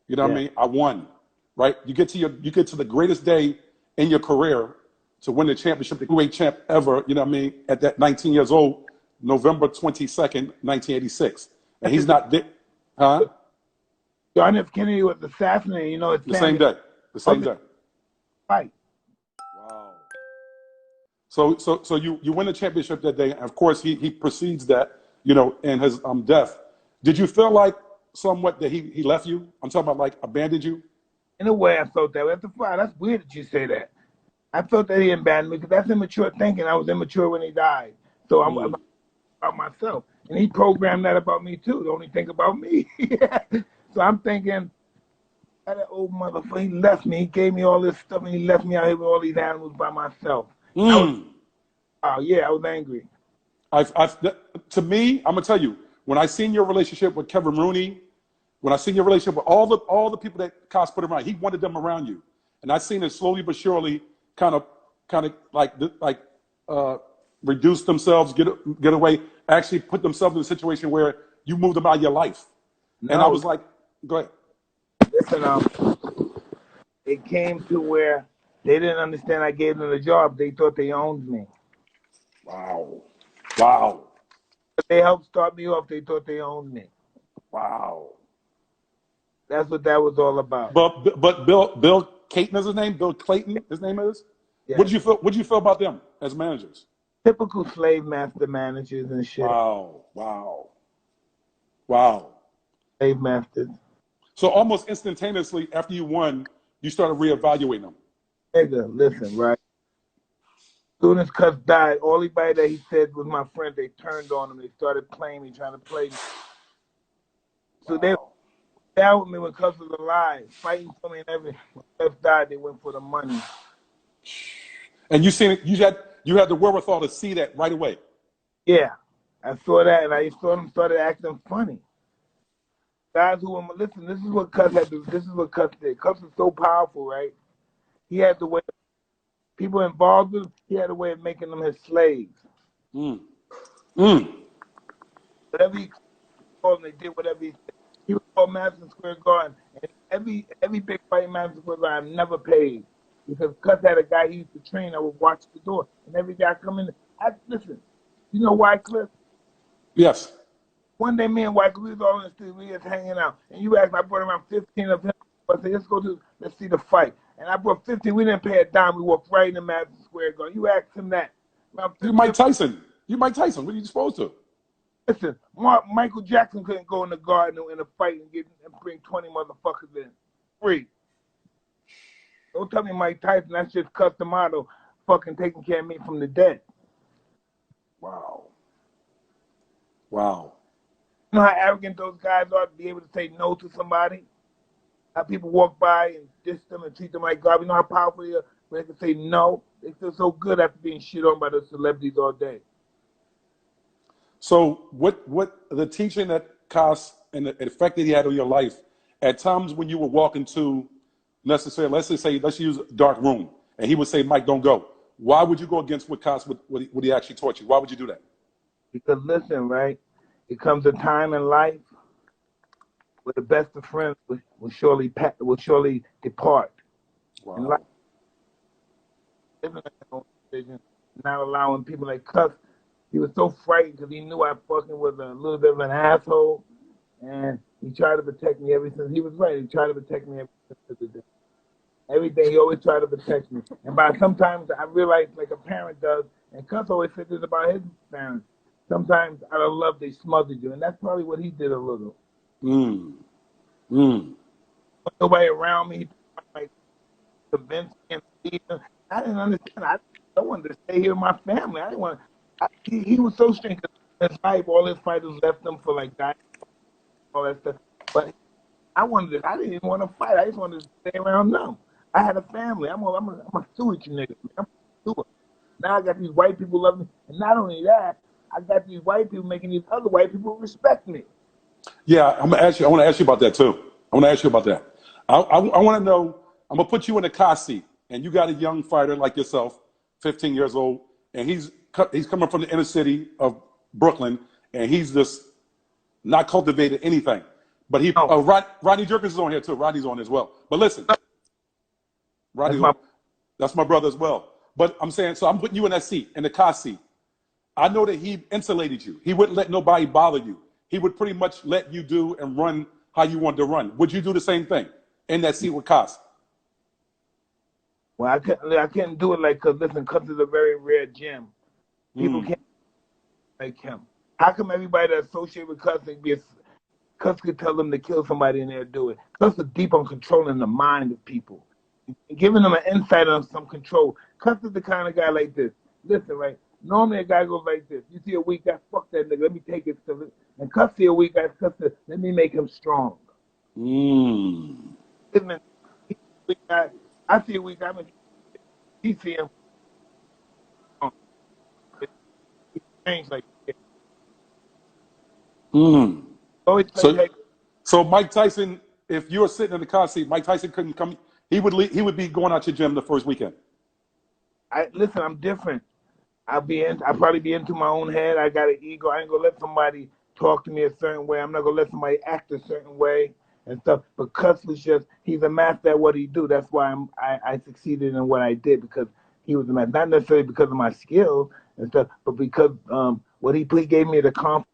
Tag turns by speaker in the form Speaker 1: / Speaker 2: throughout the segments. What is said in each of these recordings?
Speaker 1: You know what I mean? I won, right? You get to the greatest day in your career to win the championship, the heavyweight champ ever, you know what I mean, at that 19 years old, November 22nd, 1986. And he's not there, huh?
Speaker 2: John F. Kennedy was assassinated, you know, it's
Speaker 1: The same day. The same day.
Speaker 2: Right.
Speaker 1: Wow. So you win the championship that day, and of course he precedes that, you know, in his death. Did you feel like somewhat that he left you? I'm talking about like abandoned you?
Speaker 2: In a way, I felt that way. After five, that's weird that you say that. I felt that he abandoned me because that's immature thinking. I was immature when he died. So I'm about myself. And he programmed that about me too. The only think about me. So I'm thinking, that old motherfucker, he left me. He gave me all this stuff and he left me out here with all these animals by myself. I was angry.
Speaker 1: To me, I'm gonna tell you, when I seen your relationship with Kevin Rooney, when I seen your relationship with all the people that Cos put around, he wanted them around you, and I seen it slowly but surely kind of like reduce themselves, get away, actually put themselves in a situation where you moved them out of your life. No. And I was like, go ahead.
Speaker 2: Listen, it came to where they didn't understand I gave them the job. They thought they owned me.
Speaker 1: Wow.
Speaker 2: They helped start me off. They thought they owned me.
Speaker 1: Wow.
Speaker 2: That's what that was all about.
Speaker 1: But Bill Clayton is his name. Bill Clayton, his name is. Yes. What did you feel about them as managers?
Speaker 2: Typical slave master managers and shit.
Speaker 1: Wow.
Speaker 2: Slave masters.
Speaker 1: So almost instantaneously after you won, you started reevaluating them.
Speaker 2: Nigga, listen, right? As soon as Cuz died, everybody that he said was my friend, they turned on him. They started playing me, trying to play me. So they were down with me when Cuz was alive, fighting for me and everything. When Cuz died, they went for the money.
Speaker 1: And you seen it? You had the wherewithal to see that right away.
Speaker 2: Yeah, I saw that, and I saw them started acting funny. Guys who were listen, this is what Cuz had to. This is what Cuz did. Cuz was so powerful, right? He had the way. People involved with him, he had a way of making them his slaves. Whatever he called them, they did whatever he said. He was called Madison Square Garden. And every big fight in Madison Square Garden, I never paid. Because Cuz had a guy he used to train that would watch the door. And every guy come in, listen, you know Wycliffe?
Speaker 1: Yes.
Speaker 2: One day me and Wycliffe, we was all in the studio, we was hanging out. And you asked, I brought around 15 of him. I said, let's see the fight. And I brought 15. We didn't pay a dime. We walked right into Madison Square Garden. You asked him that.
Speaker 1: You Mike Tyson. What are you supposed to?
Speaker 2: Listen, Michael Jackson couldn't go in the garden in a fight and bring 20 motherfuckers in. Free. Don't tell me Mike Tyson. That's just Customato fucking taking care of me from the dead.
Speaker 1: Wow.
Speaker 2: You know how arrogant those guys are to be able to say no to somebody? How people walk by and diss them and treat them like garbage. You know how powerful they are when they can say no? They feel so good after being shit on by the celebrities all day.
Speaker 1: So what the teaching that Cos and the effect that he had on your life, at times when you were walking to let's use dark room, and he would say, Mike, don't go. Why would you go against what Cos what he actually taught you? Why would you do that? Because
Speaker 2: listen, right? It comes a time in life where the best of friends will surely depart.
Speaker 1: Wow.
Speaker 2: In life, living in decision, not allowing people like Cus. He was so frightened because he knew I fucking was a little bit of an asshole, and he tried to protect me ever since. He was right. He tried to protect me ever since the day. Every day he always tried to protect me. And sometimes I realized like a parent does, and Cus always said this about his parents. Sometimes out of love they smothered you, and that's probably what he did a little. Nobody around me, like convinced me. I didn't understand. I wanted to stay here with my family. I didn't want. He was so strange. His life, all his fighters left him for like that, all that stuff. But I didn't even want to fight. I just wanted to stay around them. I had a family. I'm a steward, you niggas. I'm a steward. Now I got these white people loving me, and not only that, I got these white people making these other white people respect me.
Speaker 1: Yeah, I want to ask you about that too. I want to know. I'm gonna put you in a car seat, and you got a young fighter like yourself, 15 years old, and he's coming from the inner city of Brooklyn, and he's just not cultivated anything. But he,
Speaker 2: No,
Speaker 1: Rodney Jerkins is on here too. Rodney's on as well. But listen,
Speaker 2: that's
Speaker 1: Rodney's
Speaker 2: my.
Speaker 1: on. That's my brother as well. But I'm saying, so I'm putting you in that seat, in the car seat. I know that he insulated you. He wouldn't let nobody bother you. He would pretty much let you do and run how you wanted to run. Would you do the same thing in that seat with Cos?
Speaker 2: Well, I couldn't do it like, cause listen, cause it's a very rare gym. People
Speaker 1: Mm.
Speaker 2: can't like him. How come everybody that associated with Cus Cus could tell them to kill somebody and they'll do it? Cus is deep on controlling the mind of people, and giving them an insight on some control. Cus is the kind of guy like this. Listen, right? Normally a guy goes like this. You see a weak guy, fuck that nigga. Let me take it to it. And Cus see a weak guy, Cus says, let me make him strong.
Speaker 1: Mm.
Speaker 2: Listen, he's a weak guy. I see a weak guy. He see him. He changed like that.
Speaker 1: Mm.
Speaker 2: Always play
Speaker 1: So,
Speaker 2: like.
Speaker 1: so Mike Tyson, if you were sitting in the car seat, Mike Tyson couldn't come. He would leave, he would be going out your gym the first weekend.
Speaker 2: Listen, I'm different. I'll probably be into my own head. I got an ego. I ain't gonna let somebody talk to me a certain way. I'm not gonna let somebody act a certain way and stuff. But Cus was just he's a master at what he do. That's why I succeeded in what I did because he was a master. Not necessarily because of my skill and stuff, but because what he gave me the confidence.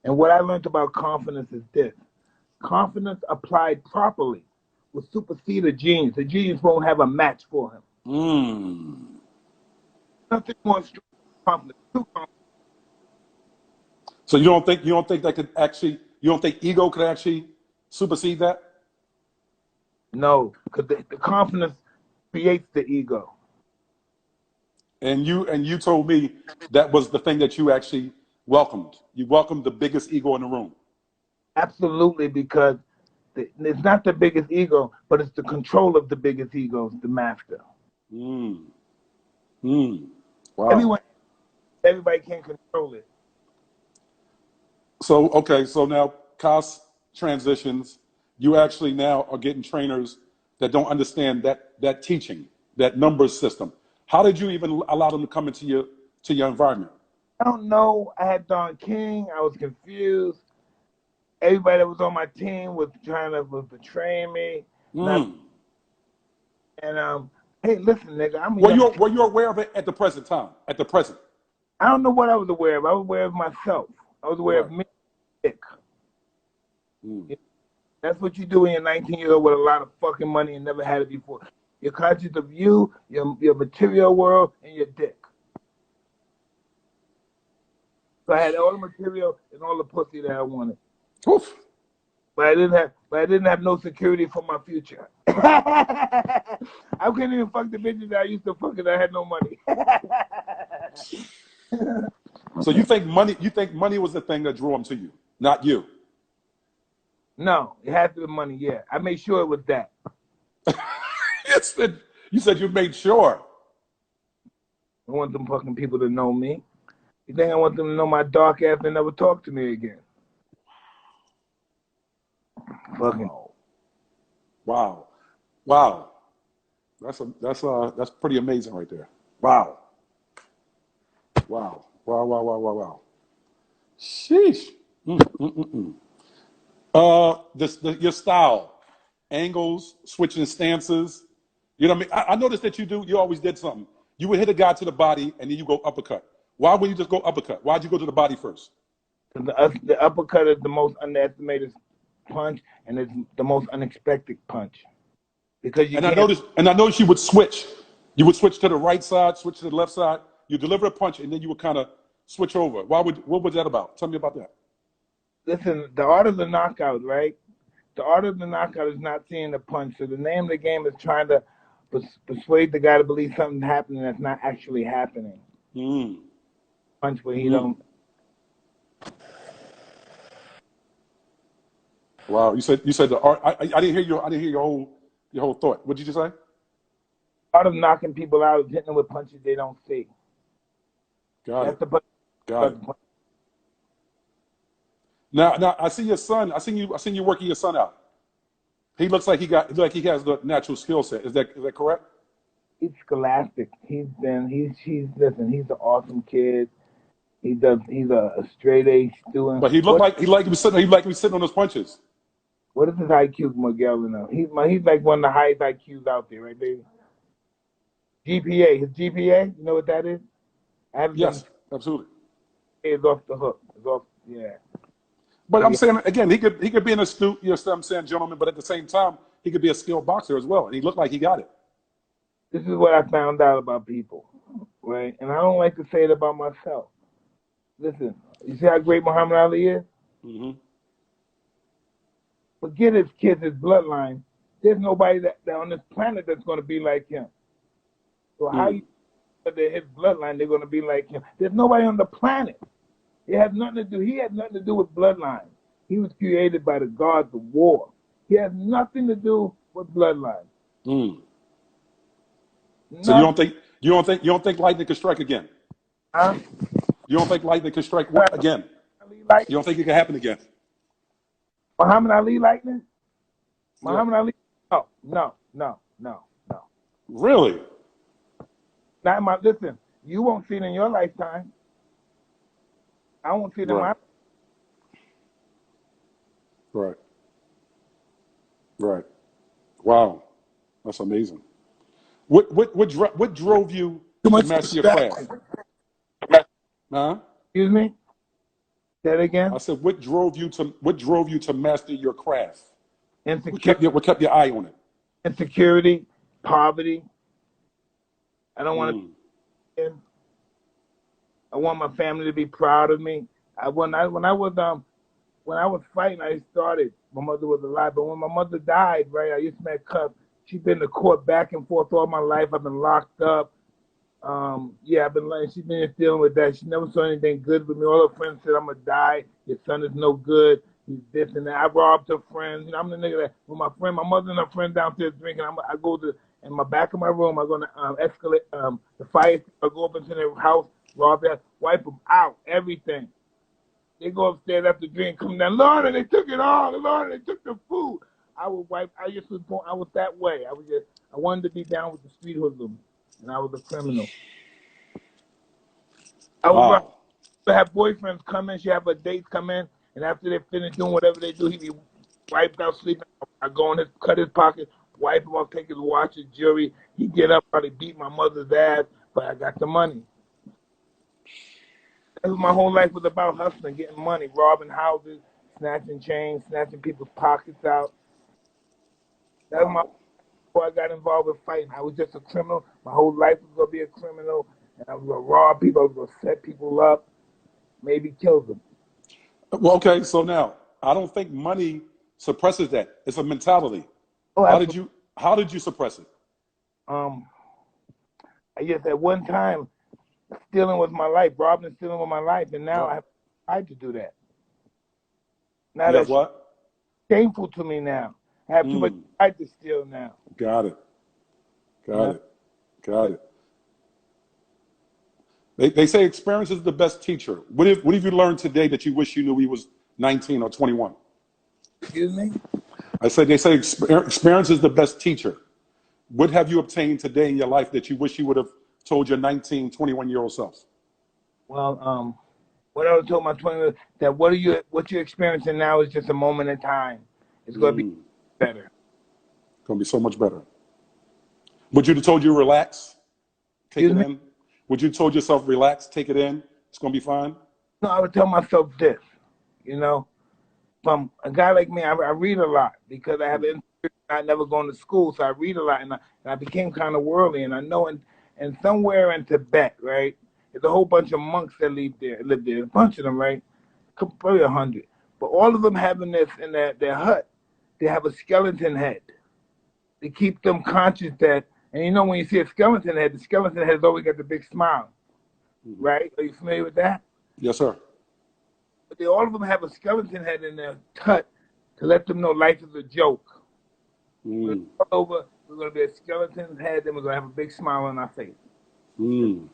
Speaker 2: And what I learned about confidence is this: confidence applied properly will supersede a genius. A genius won't have a match for him.
Speaker 1: Mm.
Speaker 2: Nothing more strong than confidence. Too confident.
Speaker 1: So you don't think that could actually you don't think ego could actually supersede that?
Speaker 2: No, because the confidence creates the ego.
Speaker 1: And you told me that was the thing that you actually welcomed. You welcomed the biggest ego in the room.
Speaker 2: Absolutely, because it's not the biggest ego, but it's the control of the biggest ego, the master.
Speaker 1: Mm. Mm. Wow.
Speaker 2: Everyone, everybody can control it.
Speaker 1: So okay, so now cost transitions. You actually now are getting trainers that don't understand that teaching, that numbers system. How did you even allow them to come into your environment?
Speaker 2: I don't know. I had Don King. I was confused. Everybody that was on my team was was betraying me. Not
Speaker 1: Mm.
Speaker 2: and hey, listen, nigga, I'm a young kid.
Speaker 1: Were you aware of it at the present time? At the present,
Speaker 2: I don't know what I was aware of. I was aware of myself. I was aware of
Speaker 1: right?
Speaker 2: me.
Speaker 1: Mm.
Speaker 2: That's what you do when you're 19 years old with a lot of fucking money and never had it before. You're conscious of you, your material world, and your dick. So I had all the material and all the pussy that I wanted.
Speaker 1: Oof.
Speaker 2: But I didn't have no security for my future. I couldn't even fuck the bitches that I used to fuck because I had no money.
Speaker 1: So you think money was the thing that drew them to you, not you.
Speaker 2: No, it had to be money, yeah. I made sure it was that.
Speaker 1: You said you made sure.
Speaker 2: I want them fucking people to know me. You think I want them to know my dark ass and never talk to me again? Fucking.
Speaker 1: Wow. Wow. Wow. That's pretty amazing right there. Wow. Wow. Wow. Wow. Wow. Wow. Wow. Sheesh. Your style, angles, switching stances. You know what I mean? I noticed that you always did something. You would hit a guy to the body and then you go uppercut. Why would you just go uppercut? Why'd you go to the body first?
Speaker 2: The uppercut is the most underestimated punch, and it's the most unexpected punch because you can't.
Speaker 1: And I noticed you would switch. You would switch to the right side, switch to the left side. You deliver a punch and then you would kind of switch over. What was that about? Tell me about that.
Speaker 2: Listen, the art of the knockout, right? The art of the knockout is not seeing the punch. So the name of the game is trying to persuade the guy to believe something's happening that's not actually happening.
Speaker 1: Mm.
Speaker 2: Punch where he
Speaker 1: Mm.
Speaker 2: don't.
Speaker 1: Wow. You said the art. I didn't hear your whole thought. What did you say?
Speaker 2: Art of knocking people out is hitting them with punches they don't see.
Speaker 1: Got
Speaker 2: That's
Speaker 1: it.
Speaker 2: the punch.
Speaker 1: Got it. Now I see your son. I seen you working your son out. He looks like he has the natural skill set. Is that correct?
Speaker 2: He's scholastic. Listen, he's an awesome kid. He's a straight A student.
Speaker 1: But he looked
Speaker 2: What
Speaker 1: like he was sitting on those punches.
Speaker 2: What is his IQ, Miguel? Now he's like one of the highest IQs out there, right, baby? GPA, his GPA. You know what that is? I haven't been.
Speaker 1: Yes, absolutely.
Speaker 2: It's off the hook. It's off. Yeah.
Speaker 1: But
Speaker 2: But
Speaker 1: I'm
Speaker 2: yeah,
Speaker 1: saying again, he could be an astute, you know what I'm saying, gentleman, but at the same time, he could be a skilled boxer as well. And he looked like he got it.
Speaker 2: this is what I found out about people, right? And I don't like to say it about myself. Listen, you see how great Muhammad Ali is?
Speaker 1: Hmm.
Speaker 2: Forget his kids, his bloodline. There's nobody that on this planet that's going to be like him. So how
Speaker 1: Mm.
Speaker 2: you that his bloodline they're going to be like him? There's nobody on the planet. It has nothing to do. He had nothing to do with bloodline. He was created by the gods of war. He has nothing to do with bloodline.
Speaker 1: Mm. So
Speaker 2: Nothing.
Speaker 1: you don't think lightning could strike again?
Speaker 2: Huh?
Speaker 1: You don't think lightning could strike again?
Speaker 2: Ali
Speaker 1: You don't
Speaker 2: lightning?
Speaker 1: think it could happen again?
Speaker 2: Muhammad Ali lightning?
Speaker 1: Yeah.
Speaker 2: Muhammad Ali? No, no, no, no, no.
Speaker 1: Really?
Speaker 2: Not in my listen. You won't see it in your lifetime. I won't see it in
Speaker 1: Right.
Speaker 2: my.
Speaker 1: Right. Right. Wow. That's amazing. What drove you
Speaker 2: Too
Speaker 1: to
Speaker 2: much
Speaker 1: master your craft?
Speaker 2: distraction.
Speaker 1: Huh?
Speaker 2: Excuse me. Say it
Speaker 1: I
Speaker 2: again.
Speaker 1: said, what drove you to master your craft? What
Speaker 2: Insecurity,
Speaker 1: kept your eye on it?
Speaker 2: insecurity, poverty. I don't want
Speaker 1: Mm.
Speaker 2: to. I want my family to be proud of me. When I was fighting, I started. My mother was alive, but when my mother died, right, I used to make cup. She's been to court back and forth all my life. I've been locked up. Yeah, I've been like she's been dealing with that. She never saw anything good with me. All her friends said I'm gonna die. Your son is no good. He's this and that. I robbed her friends. You know, I'm the nigga that when my mother and her friend downstairs drinking. I go to in my back of my room. I'm gonna escalate the fire. I go up into their house, rob that, wipe them out, everything. They go upstairs after drink, come down. Lord, they took it all. Lord, they took the food. I would wipe. I just was born. I was that way. I wanted to be down with the street hoodlums, and I was a criminal. I would
Speaker 1: Wow.
Speaker 2: have boyfriends come in. She have her dates come in, and after they finish doing whatever they do, he be wiped out sleeping. I go in his, cut his pocket, wipe him off, take his watch, his jewelry. He get up, probably beat my mother's ass, but I got the money. That's what my whole life was about: hustling, getting money, robbing houses, snatching chains, snatching people's pockets out. That was my
Speaker 1: Wow.
Speaker 2: before I got involved with fighting. I was just a criminal. My whole life was gonna be a criminal, and I was gonna rob people. I was gonna set people up, maybe kill them.
Speaker 1: Well, okay. So now, I don't think money suppresses that. It's a mentality.
Speaker 2: Oh,
Speaker 1: How did
Speaker 2: absolutely.
Speaker 1: you How did you suppress it?
Speaker 2: Um, I guess at one time stealing was my life, robbing and stealing was my life, and now I
Speaker 1: Yep.
Speaker 2: have tried to do that. Now
Speaker 1: You have
Speaker 2: that's
Speaker 1: what?
Speaker 2: shameful to me now. I have too much
Speaker 1: Mm.
Speaker 2: pride to steal now.
Speaker 1: Got it.
Speaker 2: You
Speaker 1: Got
Speaker 2: know,
Speaker 1: it. Got it. They say experience is the best teacher. What have you learned today that you wish you knew when you was 19 or 21?
Speaker 2: excuse me.
Speaker 1: I said they say experience is the best teacher. What have you obtained today in your life that you wish you would have told your 19, 21-year-old self?
Speaker 2: Well, what I was told my 20 that what you're experiencing now is just a moment in time. It's going to be
Speaker 1: Mm.
Speaker 2: better.
Speaker 1: Gonna be so much better. Would you have told you relax, take
Speaker 2: Excuse
Speaker 1: it
Speaker 2: me.
Speaker 1: in? Would you have told yourself relax, take it in? It's gonna be fine.
Speaker 2: No, I would tell myself this. You know, from a guy like me, I read a lot because I have
Speaker 1: Mm.
Speaker 2: not never going to school, so I read a lot, and I became kind of worldly. And I know, and somewhere in Tibet, right, there's a whole bunch of monks that live there, a bunch of them, right, probably 100, but all of them having this in their hut, they have a skeleton head. They keep them conscious that, and you know when you see a skeleton head, the skeleton head has always got the big smile,
Speaker 1: Mhm.
Speaker 2: right? Are you familiar with that?
Speaker 1: Yes, sir.
Speaker 2: But they all of them have a skeleton head in their hut to let them know life is a joke. When it's
Speaker 1: Mm.
Speaker 2: all over, we're going to be a skeleton head, and we're going to have a big smile on our face.
Speaker 1: Mm.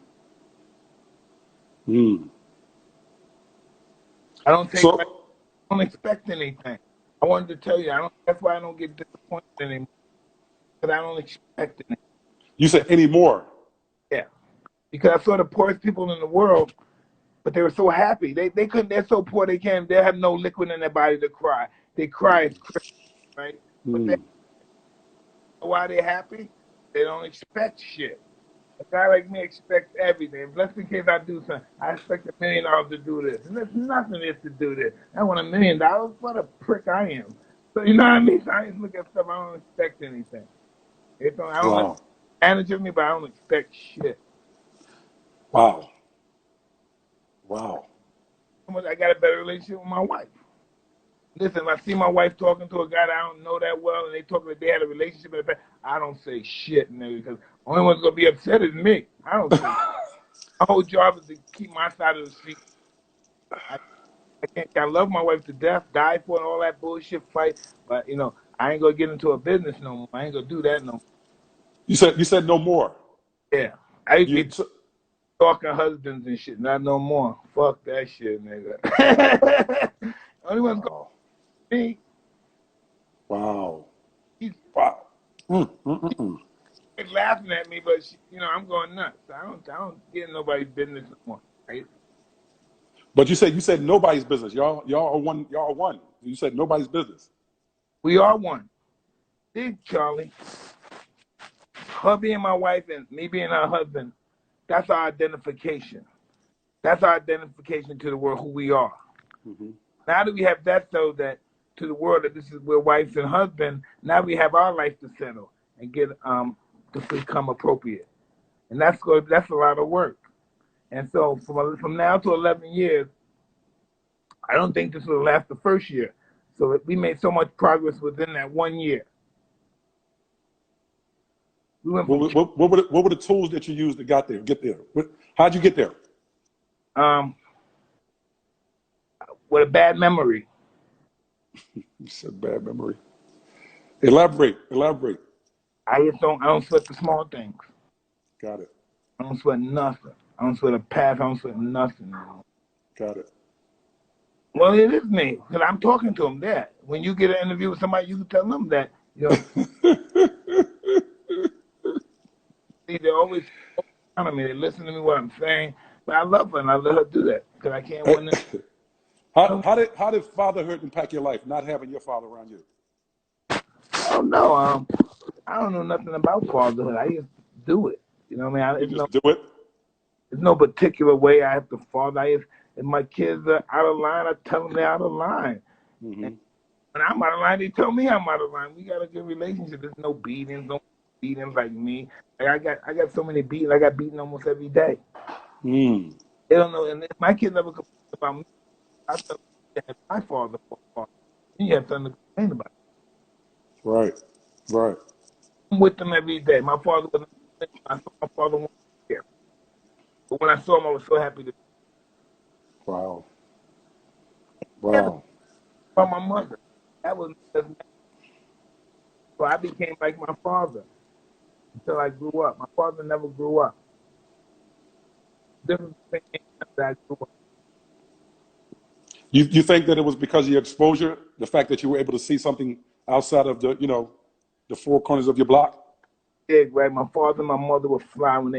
Speaker 1: Mm.
Speaker 2: I don't take, I
Speaker 1: So
Speaker 2: don't expect anything. I wanted to tell you, I don't. That's why I don't get disappointed anymore because I don't expect anything.
Speaker 1: you said any more?
Speaker 2: Yeah, because I saw the poorest people in the world, but they were so happy. They couldn't. They're so poor they can't. They have no liquid in their body to cry. They cry. It's crazy. right? But they
Speaker 1: Mm.
Speaker 2: why they're happy? They don't expect shit. A guy like me expects everything. Just in case I do something, I expect $1 million to do this. And there's nothing is to do this. I want $1 million. What a prick I am. So you know what I mean? So I just look at stuff. I don't expect anything. I don't let
Speaker 1: Wow.
Speaker 2: manage me, but I don't expect shit.
Speaker 1: Wow. Wow.
Speaker 2: I got a better relationship with my wife. Listen, if I see my wife talking to a guy that I don't know that well, and they talk like they had a relationship in the past, I don't say shit, nigga, because the only one's gonna be upset is me. I don't say. My whole job is to keep my side of the street. I, I can't. I love my wife to death, die for, and all that bullshit fight. But I ain't gonna get into a business no more. I ain't gonna do that no more.
Speaker 1: You said no more.
Speaker 2: Yeah, I used to
Speaker 1: You
Speaker 2: be
Speaker 1: t-
Speaker 2: talking husbands and shit. Not no more. Fuck that shit, nigga. Only one's gonna
Speaker 1: wow.
Speaker 2: be me.
Speaker 1: Wow.
Speaker 2: She's
Speaker 1: Wow. Mm.
Speaker 2: laughing at me, but I'm going nuts. I don't get in nobody's business no more. Right?
Speaker 1: But you said nobody's business. Y'all are one. Y'all are one. You said nobody's business.
Speaker 2: We are one. See, Charlie, her being my wife and me being her husband, that's our identification. That's our identification to the world who we are.
Speaker 1: Mm-hmm.
Speaker 2: Now that we have that, so that to the world that this is we're wife and husband, now we have our life to settle and get to become appropriate, and that's good. That's a lot of work. And so from now to 11 years, I don't think this will last the first year. So we made so much progress within that 1 year. We went from
Speaker 1: What were the tools that you used to get there? How'd you get there?
Speaker 2: um, with a bad memory.
Speaker 1: You said bad memory. Elaborate.
Speaker 2: I don't sweat the small things.
Speaker 1: Got it.
Speaker 2: I don't sweat nothing. I don't sweat a past. I don't sweat nothing anymore.
Speaker 1: Got it.
Speaker 2: Well, it is me because I'm talking to them there. When you get an interview with somebody, you can tell them that. See, they're always on me. They listen to me what I'm saying, but I love her and I let her do that because I can't win it.
Speaker 1: How did fatherhood impact your life? Not having your father around you.
Speaker 2: Oh no, I don't know nothing about fatherhood. I just do it. You know what I mean?
Speaker 1: You just do it.
Speaker 2: There's no particular way I have to father. If my kids are out of line, I tell them they're out of line.
Speaker 1: Mm-hmm.
Speaker 2: When I'm out of line, they tell me I'm out of line. We got a good relationship. There's no beatings, no beatings like me. Like I got so many beatings. I got beaten almost every day.
Speaker 1: Mm.
Speaker 2: They don't know. And if my kids never complain about me, I tell them they had my father for a father. You have something to complain about.
Speaker 1: Right.
Speaker 2: I'm with them every day. My father was. I saw my father once a year, but when I saw him, I was so happy to.
Speaker 1: Wow.
Speaker 2: Yeah,
Speaker 1: Wow.
Speaker 2: from my mother. That was so I became like my father until I grew up. My father never grew up. Different between that I grew up.
Speaker 1: You think that it was because of your exposure, the fact that you were able to see something outside of the four corners of your block?
Speaker 2: Big, right? My father and my mother were fly when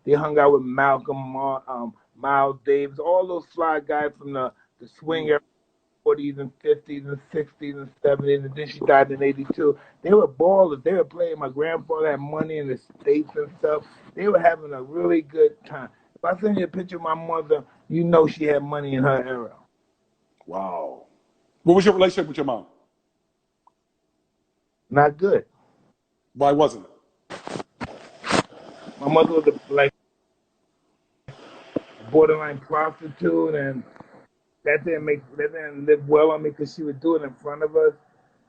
Speaker 2: they hung out with Malcolm, Miles Davis, all those fly guys from the swing era, 40s and 50s and 60s and 70s, and then she died in 82. They were ballers. They were playing. My grandfather had money in the States and stuff. They were having a really good time. If I send you a picture of my mother, you know she had money in her era.
Speaker 1: Wow. What was your relationship with your mom?
Speaker 2: Not good.
Speaker 1: Why wasn't it?
Speaker 2: My mother was like a borderline prostitute, and that didn't live well on me because she would do it in front of us.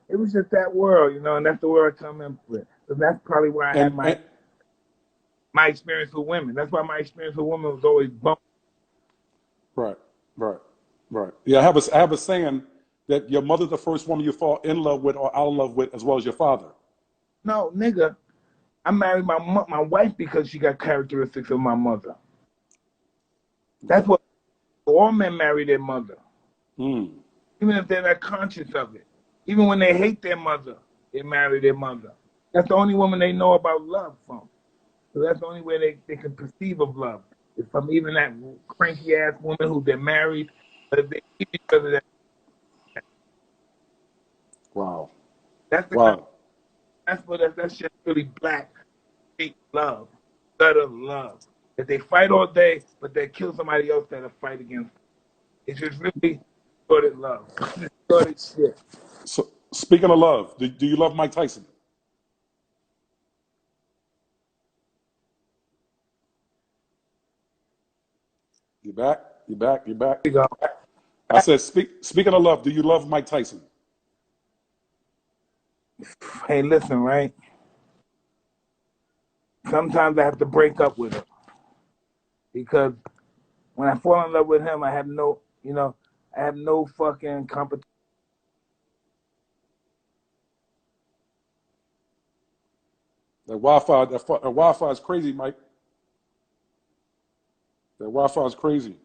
Speaker 2: It was just that world, and that's the world I come in with. So that's probably why I had
Speaker 1: And,
Speaker 2: my
Speaker 1: and
Speaker 2: my experience with women. That's why my experience with women was always bumpy.
Speaker 1: right, right, right. Yeah, I have a saying that your mother's the first woman you fall in love with or out of love with, as well as your father.
Speaker 2: No, nigga, I married my wife because she got characteristics of my mother. That's
Speaker 1: Okay.
Speaker 2: what all men marry their mother,
Speaker 1: Mm.
Speaker 2: even if they're not conscious of it. Even when they hate their mother, they marry their mother. That's the only woman they know about love from. So that's the only way they can perceive of love. Is from even that cranky ass woman who they're married, but if they keep each other,
Speaker 1: Wow.
Speaker 2: That's the kind.
Speaker 1: Wow.
Speaker 2: That's just really black hate love, gutter love. That they fight all day, but they kill somebody else that'll fight against them. It's just really distorted love. Distorted shit.
Speaker 1: So speaking of love, do you love Mike Tyson? You back? You back? You back?
Speaker 2: You go.
Speaker 1: I said, speaking of love, do you love Mike Tyson?
Speaker 2: Hey, listen, right? Sometimes I have to break up with him because when I fall in love with him, I have no, I have no fucking competition.
Speaker 1: That Wi-Fi is crazy, Mike. That Wi-Fi is crazy.